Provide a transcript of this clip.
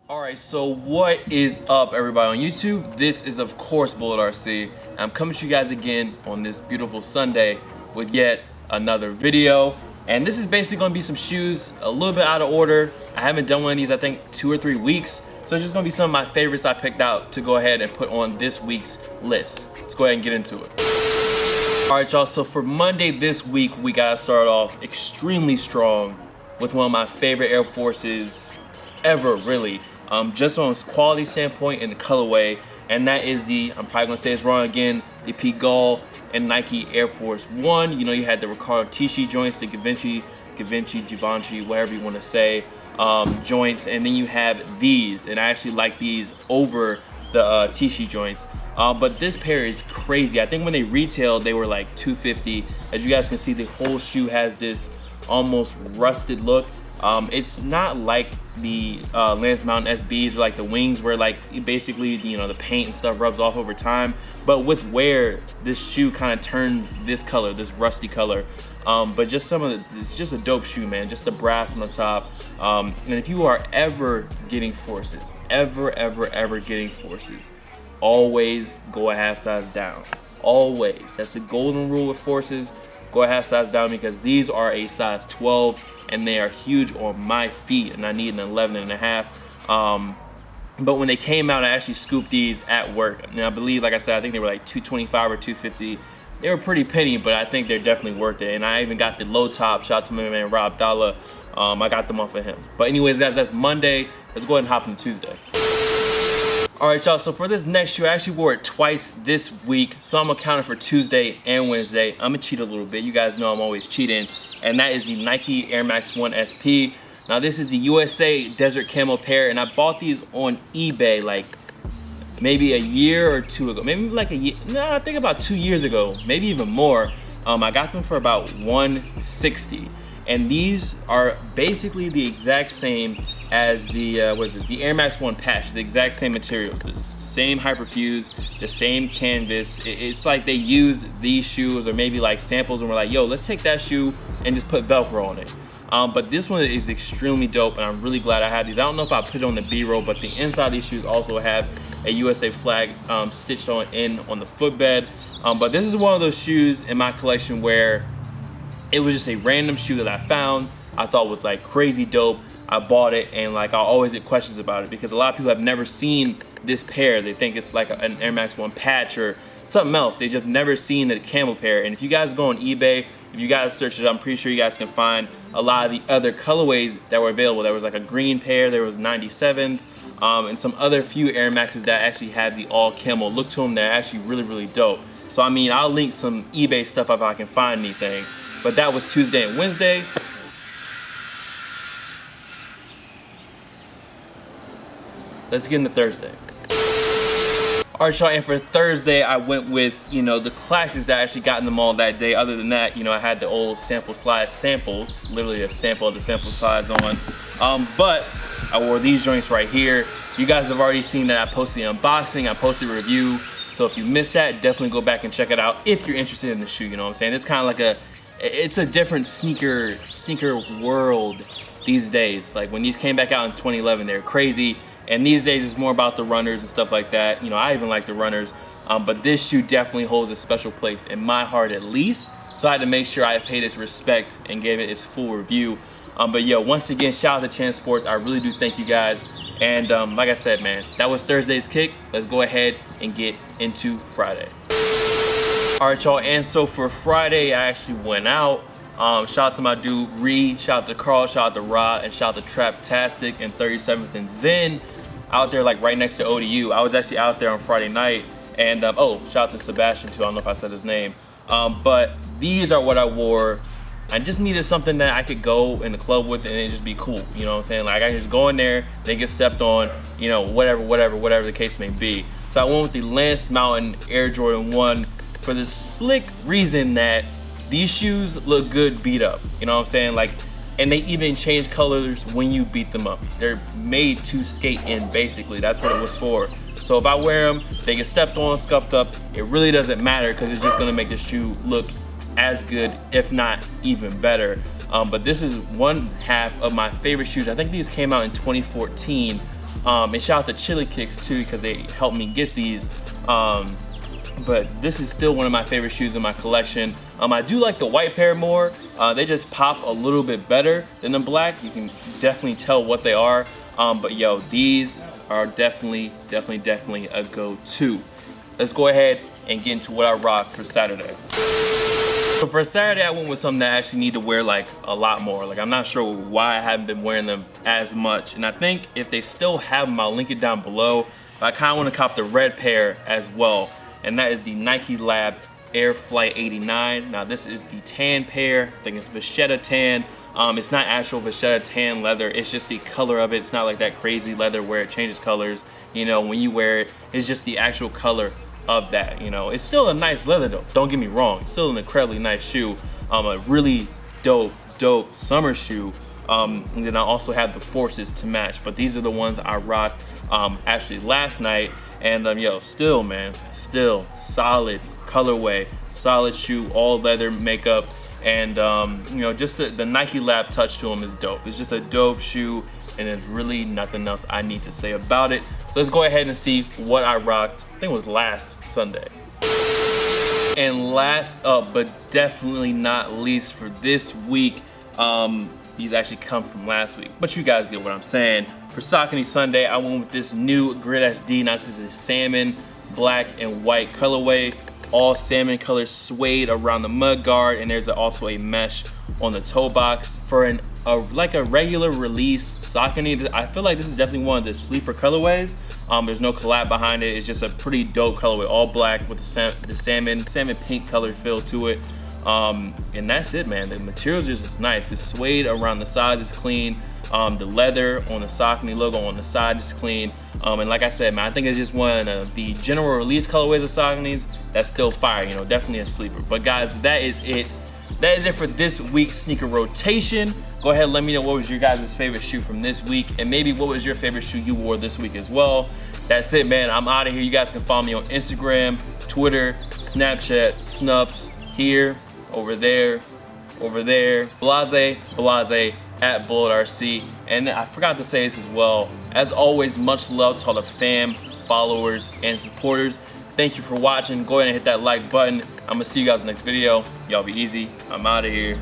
Alright, so what is up everybody on YouTube? This is of course Bullet RC. I'm coming to you guys again on this beautiful Sunday with yet another video. And this is basically going to be some shoes, a little bit out of order. I haven't done one of these I think 2 or 3 weeks. So it's just going to be some of my favorites I picked out to go ahead and put on this week's list. Let's go ahead and get into it. Alright y'all, so for Monday this week we got to start off extremely strong with one of my favorite Air Forces ever really. Just on quality standpoint and the colorway, and that is the, I'm probably gonna say it's wrong again, the Pigalle and Nike Air Force One. You know, you had the Riccardo Tisci joints, the Givenchy, whatever you want to say, joints, and then you have these, and I actually like these over the Tisci joints. But this pair is crazy. I think when they retailed, they were like $250. As you guys can see, the whole shoe has this almost rusted look. It's not like the Lance Mountain SBs or like the wings where like basically, you know, the paint and stuff rubs off over time. But with wear, this shoe kind of turns this color, this rusty color. But just it's just a dope shoe, man. Just the brass on the top. And if you are ever getting Forces, ever getting Forces, always go a half size down. Always. That's the golden rule with Forces. Go a half size down because these are a size 12 and they are huge on my feet and I need an 11 and a half. But when they came out, I actually scooped these at work. And I believe, like I said, I think they were like $225 or $250. They were pretty penny, but I think they're definitely worth it. And I even got the low top. Shout out to my man Rob Dalla. I got them off of him. But anyways, guys, that's Monday. Let's go ahead and hop into Tuesday. Alright y'all, so for this next shoe, I actually wore it twice this week, so I'm accounting for Tuesday and Wednesday. I'm gonna cheat a little bit. You guys know I'm always cheating, and that is the Nike Air Max 1 SP. Now this is the USA Desert Camo pair, and I bought these on eBay like maybe a year or two ago. Maybe like a year, no, I think about 2 years ago, maybe even more. I got them for about $160. And these are basically the exact same as the, the Air Max 1 patch, the exact same materials, the same Hyperfuse, the same canvas. It's like they use these shoes or maybe like samples and we're like, yo, let's take that shoe and just put Velcro on it. But this one is extremely dope and I'm really glad I had these. I don't know if I put it on the B-roll, but the inside of these shoes also have a USA flag stitched on the footbed. But this is one of those shoes in my collection where it was just a random shoe that I found. I thought was like crazy dope. I bought it and like I always get questions about it because a lot of people have never seen this pair. They think it's like an Air Max 1 patch or something else. They just never seen the camo pair. And if you guys go on eBay, if you guys search it, I'm pretty sure you guys can find a lot of the other colorways that were available. There was like a green pair, there was 97s, and some other few Air Maxes that actually had the all camo look to them. They're actually really dope. So I mean, I'll link some eBay stuff if I can find anything. But that was Tuesday and Wednesday. Let's get into Thursday. Alright y'all, and for Thursday I went with, you know, the classics that I actually got in the mall that day. Other than that, you know, I had the old sample slide samples, literally a sample of the sample slides on. But I wore these joints right here. You guys have already seen that I posted the unboxing, I posted a review. So if you missed that, definitely go back and check it out if you're interested in the shoe, you know what I'm saying? It's kind of like it's a different sneaker world these days. Like when these came back out in 2011, they're crazy. And these days it's more about the runners and stuff like that. You know, I even like the runners. But this shoe definitely holds a special place in my heart at least. So I had to make sure I paid its respect and gave it its full review. But yo, once again, shout out to Champs Sports. I really do thank you guys. And like I said, man, that was Thursday's kick. Let's go ahead and get into Friday. Alright y'all, and so for Friday I actually went out. Shout out to my dude Reed, shout out to Carl, shout out to Rod, and shout out to Traptastic and 37th and Zen out there like right next to ODU. I was actually out there on Friday night, and oh, shout out to Sebastian too, I don't know if I said his name. But these are what I wore. I just needed something that I could go in the club with and it just be cool, you know what I'm saying? Like I can just go in there, they get stepped on, you know, whatever the case may be. So I went with the Lance Mountain Air Jordan 1 for the slick reason that these shoes look good beat up, you know what I'm saying? Like, and they even change colors when you beat them up. They're made to skate in, basically. That's what it was for. So if I wear them, they get stepped on, scuffed up, it really doesn't matter because it's just gonna make the shoe look as good, if not even better. But this is one half of my favorite shoes. I think these came out in 2014. And shout out to Chili Kicks too, because they helped me get these. But this is still one of my favorite shoes in my collection. I do like the white pair more. They just pop a little bit better than the black. You can definitely tell what they are. But yo, these are definitely a go-to. Let's go ahead and get into what I rocked for Saturday. So for Saturday, I went with something that I actually need to wear like a lot more. Like, I'm not sure why I haven't been wearing them as much. And I think if they still have them, I'll link it down below. But I kind of want to cop the red pair as well. And that is the Nike Lab Air Flight 89. Now this is the tan pair. I think it's Vachetta tan. It's not actual Vachetta tan leather. It's just the color of it. It's not like that crazy leather where it changes colors. You know, when you wear it, it's just the actual color of that. You know, it's still a nice leather though. Don't get me wrong. It's still an incredibly nice shoe. A really dope summer shoe. And then I also have the Forces to match. But these are the ones I rocked actually last night. And yo, still man, still solid colorway, solid shoe, all leather makeup. And you know, just the Nike Lab touch to them is dope. It's just a dope shoe, and there's really nothing else I need to say about it. So let's go ahead and see what I rocked. I think it was last Sunday. And last up, but definitely not least for this week, these actually come from last week, but you guys get what I'm saying. For Saucony Sunday, I went with this new Grit SD. Now this is a salmon, black, and white colorway. All salmon colors suede around the mud guard, and there's also a mesh on the toe box. For like a regular release Saucony, I feel like this is definitely one of the sleeper colorways. There's no collab behind it. It's just a pretty dope colorway, all black with the salmon pink color feel to it. And that's it, man. The materials are just nice. The suede around the sides is clean. The leather on the Saucony logo on the side is clean. And like I said, man, I think it's just one of the general release colorways of Saucony's that's still fire, you know, definitely a sleeper. But guys, that is it. That is it for this week's sneaker rotation. Go ahead and let me know what was your guys' favorite shoe from this week, and maybe what was your favorite shoe you wore this week as well. That's it, man. I'm out of here. You guys can follow me on Instagram, Twitter, Snapchat, Snups, here, over there, blase at BulletRC. And I forgot to say this as well. As always, much love to all the fam, followers, and supporters. Thank you for watching. Go ahead and hit that like button. I'm gonna see you guys in the next video. Y'all be easy. I'm out of here.